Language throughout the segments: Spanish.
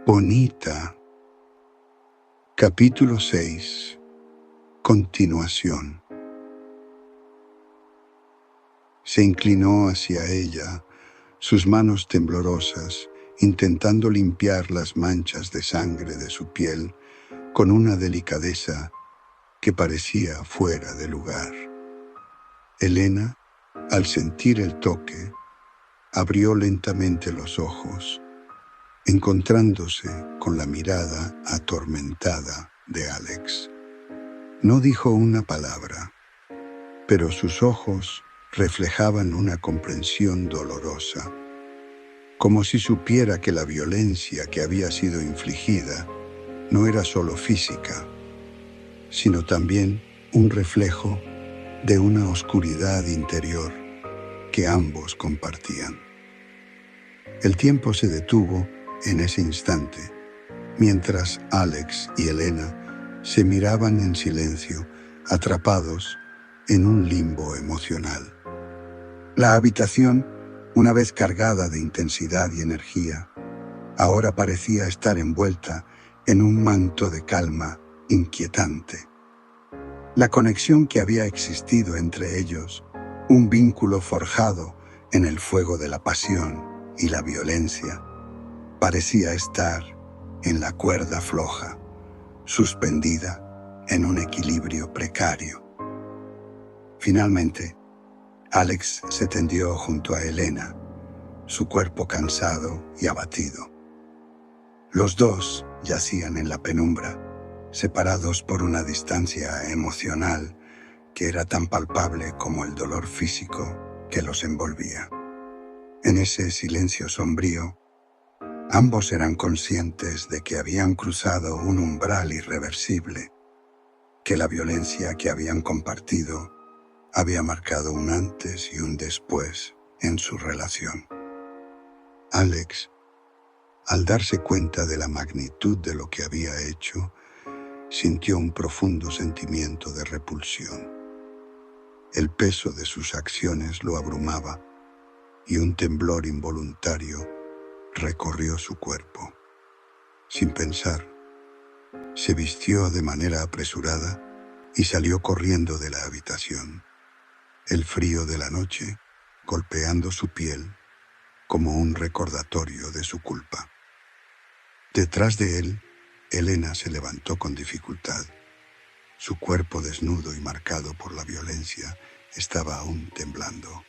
Bonita. Capítulo 6. Continuación. Se inclinó hacia ella, sus manos temblorosas, intentando limpiar las manchas de sangre de su piel con una delicadeza que parecía fuera de lugar. Elena, al sentir el toque, abrió lentamente los ojos, encontrándose con la mirada atormentada de Alex. No dijo una palabra, pero sus ojos reflejaban una comprensión dolorosa, como si supiera que la violencia que había sido infligida no era solo física, sino también un reflejo de una oscuridad interior que ambos compartían. El tiempo se detuvo en ese instante, mientras Alex y Elena se miraban en silencio, atrapados en un limbo emocional. La habitación, una vez cargada de intensidad y energía, ahora parecía estar envuelta en un manto de calma inquietante. La conexión que había existido entre ellos, un vínculo forjado en el fuego de la pasión y la violencia, parecía estar en la cuerda floja, suspendida en un equilibrio precario. Finalmente, Alex se tendió junto a Elena, su cuerpo cansado y abatido. Los dos yacían en la penumbra, separados por una distancia emocional que era tan palpable como el dolor físico que los envolvía. En ese silencio sombrío, ambos eran conscientes de que habían cruzado un umbral irreversible, que la violencia que habían compartido había marcado un antes y un después en su relación. Alex, al darse cuenta de la magnitud de lo que había hecho, sintió un profundo sentimiento de repulsión. El peso de sus acciones lo abrumaba y un temblor involuntario recorrió su cuerpo. Sin pensar, se vistió de manera apresurada y salió corriendo de la habitación, el frío de la noche golpeando su piel como un recordatorio de su culpa. Detrás de él, Elena se levantó con dificultad. Su cuerpo desnudo y marcado por la violencia estaba aún temblando.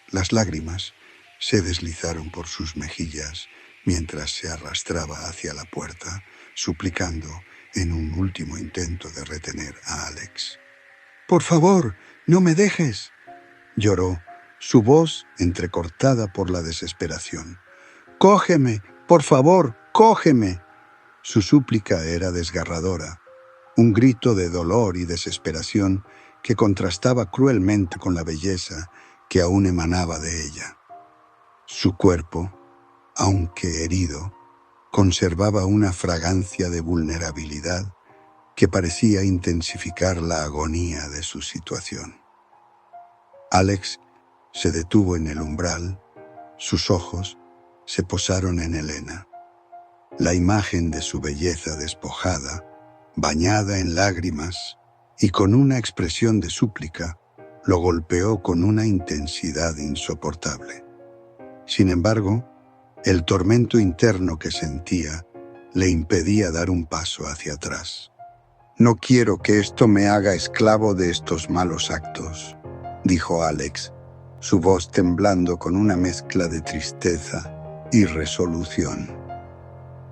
Las lágrimas se deslizaron por sus mejillas mientras se arrastraba hacia la puerta, suplicando en un último intento de retener a Alex. «¡Por favor, no me dejes!», lloró, su voz entrecortada por la desesperación. «¡Cógeme, por favor, cógeme!». Su súplica era desgarradora, un grito de dolor y desesperación que contrastaba cruelmente con la belleza que aún emanaba de ella. Su cuerpo, aunque herido, conservaba una fragancia de vulnerabilidad que parecía intensificar la agonía de su situación. Alex se detuvo en el umbral, sus ojos se posaron en Elena. La imagen de su belleza despojada, bañada en lágrimas y con una expresión de súplica, lo golpeó con una intensidad insoportable. Sin embargo, el tormento interno que sentía le impedía dar un paso hacia atrás. «No quiero que esto me haga esclavo de estos malos actos», dijo Alex, su voz temblando con una mezcla de tristeza y resolución.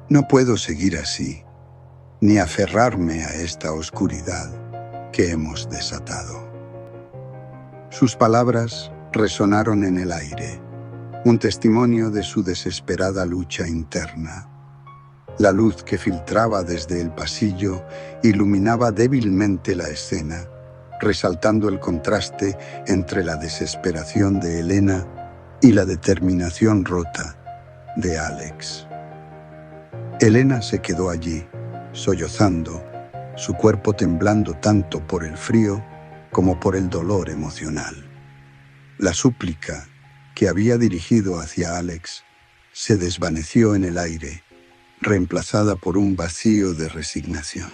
«No puedo seguir así, ni aferrarme a esta oscuridad que hemos desatado». Sus palabras resonaron en el aire, un testimonio de su desesperada lucha interna. La luz que filtraba desde el pasillo iluminaba débilmente la escena, resaltando el contraste entre la desesperación de Elena y la determinación rota de Alex. Elena se quedó allí, sollozando, su cuerpo temblando tanto por el frío como por el dolor emocional. La súplica que había dirigido hacia Alex se desvaneció en el aire, reemplazada por un vacío de resignación.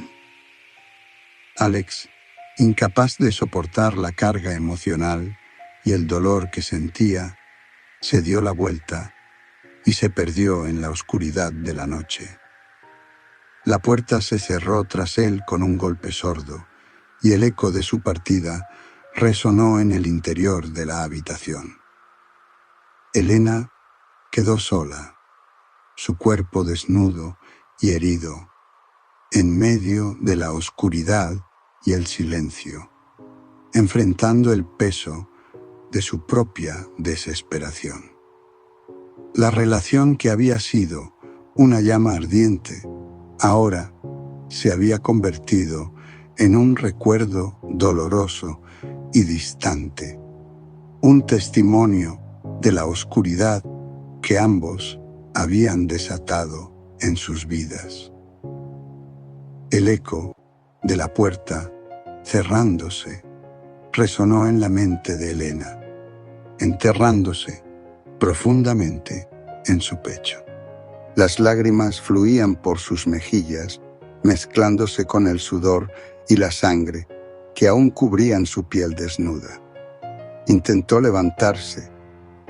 Alex, incapaz de soportar la carga emocional y el dolor que sentía, se dio la vuelta y se perdió en la oscuridad de la noche. La puerta se cerró tras él con un golpe sordo, y el eco de su partida resonó en el interior de la habitación. Elena quedó sola, su cuerpo desnudo y herido, en medio de la oscuridad y el silencio, enfrentando el peso de su propia desesperación. La relación que había sido una llama ardiente, ahora se había convertido en un recuerdo doloroso y distante, un testimonio de la oscuridad que ambos habían desatado en sus vidas. El eco de la puerta cerrándose resonó en la mente de Elena, enterrándose profundamente en su pecho. Las lágrimas fluían por sus mejillas, mezclándose con el sudor y la sangre que aún cubrían su piel desnuda. Intentó levantarse,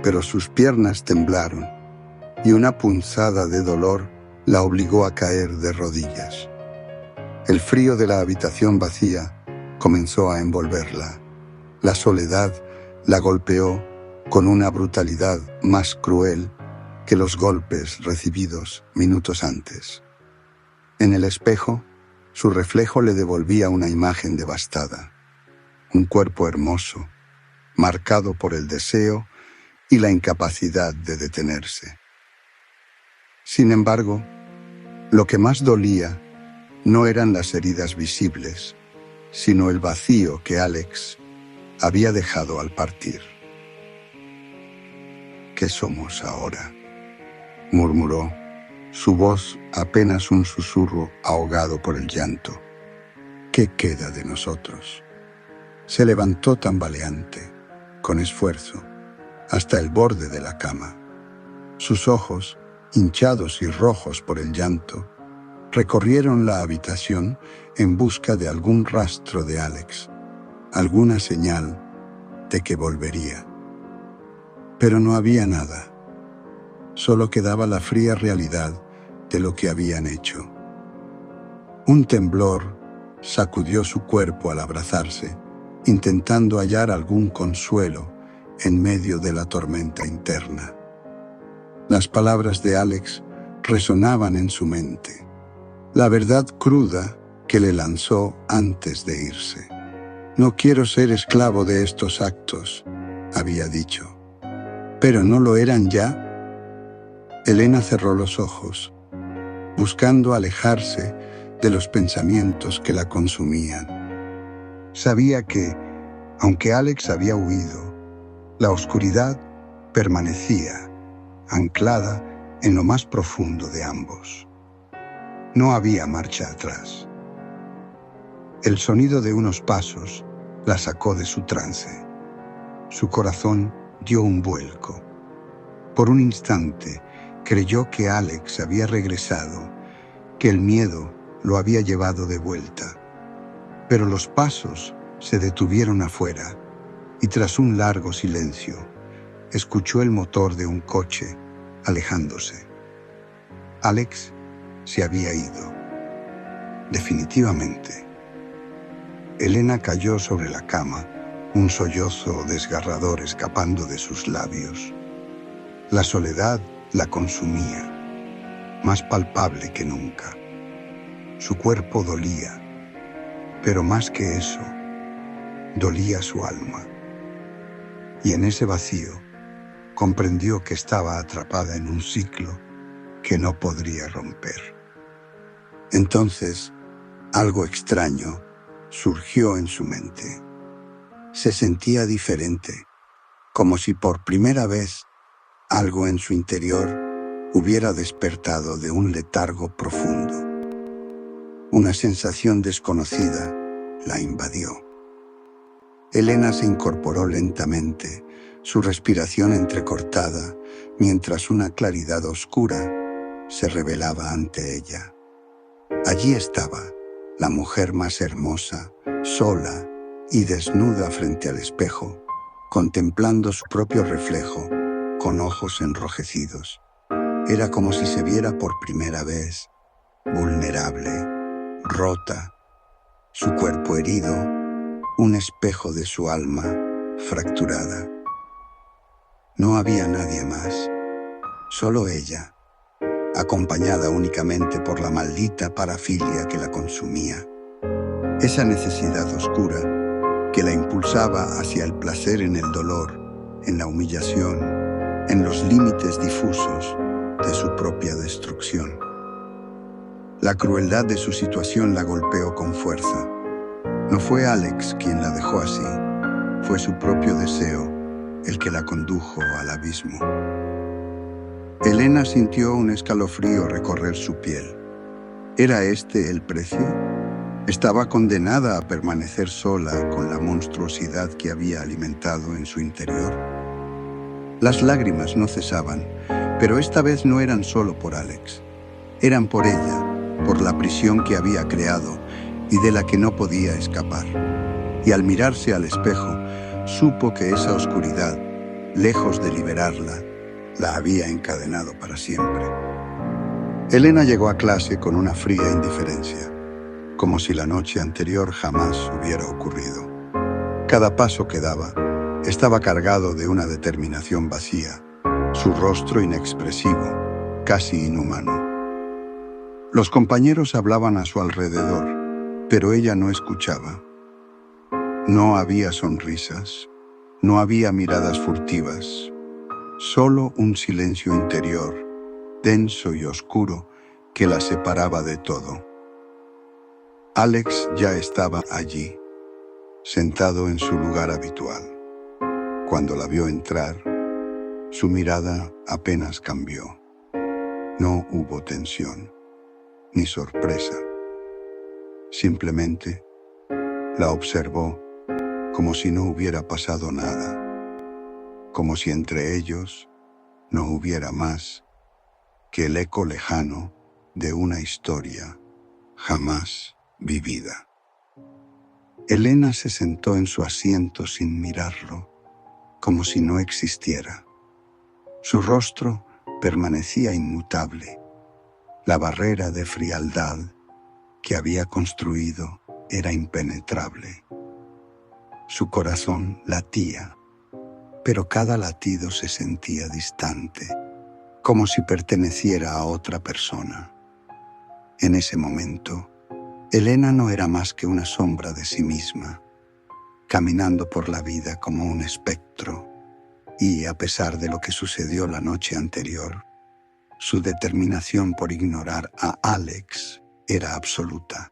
pero sus piernas temblaron y una punzada de dolor la obligó a caer de rodillas. El frío de la habitación vacía comenzó a envolverla. La soledad la golpeó con una brutalidad más cruel que los golpes recibidos minutos antes. En el espejo, su reflejo le devolvía una imagen devastada, un cuerpo hermoso, marcado por el deseo y la incapacidad de detenerse. Sin embargo, lo que más dolía no eran las heridas visibles, sino el vacío que Alex había dejado al partir. ¿Qué somos ahora?, murmuró, su voz apenas un susurro ahogado por el llanto. ¿Qué queda de nosotros? Se levantó tambaleante, con esfuerzo, hasta el borde de la cama. Sus ojos, hinchados y rojos por el llanto, recorrieron la habitación en busca de algún rastro de Alex, alguna señal de que volvería. Pero no había nada. Solo quedaba la fría realidad de lo que habían hecho. Un temblor sacudió su cuerpo al abrazarse, intentando hallar algún consuelo en medio de la tormenta interna. Las palabras de Alex resonaban en su mente, la verdad cruda que le lanzó antes de irse. No quiero ser esclavo de estos actos, había dicho. ¿Pero no lo eran ya? Elena cerró los ojos, buscando alejarse de los pensamientos que la consumían. Sabía que, aunque Alex había huido, la oscuridad permanecía, anclada en lo más profundo de ambos. No había marcha atrás. El sonido de unos pasos la sacó de su trance. Su corazón dio un vuelco. Por un instante creyó que Alex había regresado, que el miedo lo había llevado de vuelta. Pero los pasos se detuvieron afuera y tras un largo silencio, escuchó el motor de un coche alejándose. Alex se había ido. Definitivamente. Elena cayó sobre la cama, un sollozo desgarrador escapando de sus labios. La soledad la consumía, más palpable que nunca. Su cuerpo dolía, pero más que eso, dolía su alma. Y en ese vacío, comprendió que estaba atrapada en un ciclo que no podría romper. Entonces, algo extraño surgió en su mente. Se sentía diferente, como si por primera vez algo en su interior hubiera despertado de un letargo profundo. Una sensación desconocida la invadió. Elena se incorporó lentamente, su respiración entrecortada, mientras una claridad oscura se revelaba ante ella. Allí estaba, la mujer más hermosa, sola y desnuda frente al espejo, contemplando su propio reflejo, con ojos enrojecidos. Era como si se viera por primera vez, vulnerable, rota, su cuerpo herido, un espejo de su alma fracturada. No había nadie más, solo ella, acompañada únicamente por la maldita parafilia que la consumía. Esa necesidad oscura que la impulsaba hacia el placer en el dolor, en la humillación, en los límites difusos de su propia destrucción. La crueldad de su situación la golpeó con fuerza. No fue Alex quien la dejó así, fue su propio deseo el que la condujo al abismo. Elena sintió un escalofrío recorrer su piel. ¿Era este el precio? Estaba condenada a permanecer sola con la monstruosidad que había alimentado en su interior. Las lágrimas no cesaban, pero esta vez no eran solo por Alex. Eran por ella, por la prisión que había creado y de la que no podía escapar. Y al mirarse al espejo, supo que esa oscuridad, lejos de liberarla, la había encadenado para siempre. Elena llegó a clase con una fría indiferencia, como si la noche anterior jamás hubiera ocurrido. Cada paso que daba estaba cargado de una determinación vacía, su rostro inexpresivo, casi inhumano. Los compañeros hablaban a su alrededor, pero ella no escuchaba. No había sonrisas, no había miradas furtivas, solo un silencio interior, denso y oscuro, que la separaba de todo. Alex ya estaba allí, sentado en su lugar habitual. Cuando la vio entrar, su mirada apenas cambió. No hubo tensión, ni sorpresa. Simplemente la observó como si no hubiera pasado nada, como si entre ellos no hubiera más que el eco lejano de una historia jamás vivida. Elena se sentó en su asiento sin mirarlo, como si no existiera. Su rostro permanecía inmutable. La barrera de frialdad que había construido era impenetrable. Su corazón latía, pero cada latido se sentía distante, como si perteneciera a otra persona. En ese momento, Elena no era más que una sombra de sí misma, caminando por la vida como un espectro, y a pesar de lo que sucedió la noche anterior, su determinación por ignorar a Alex era absoluta.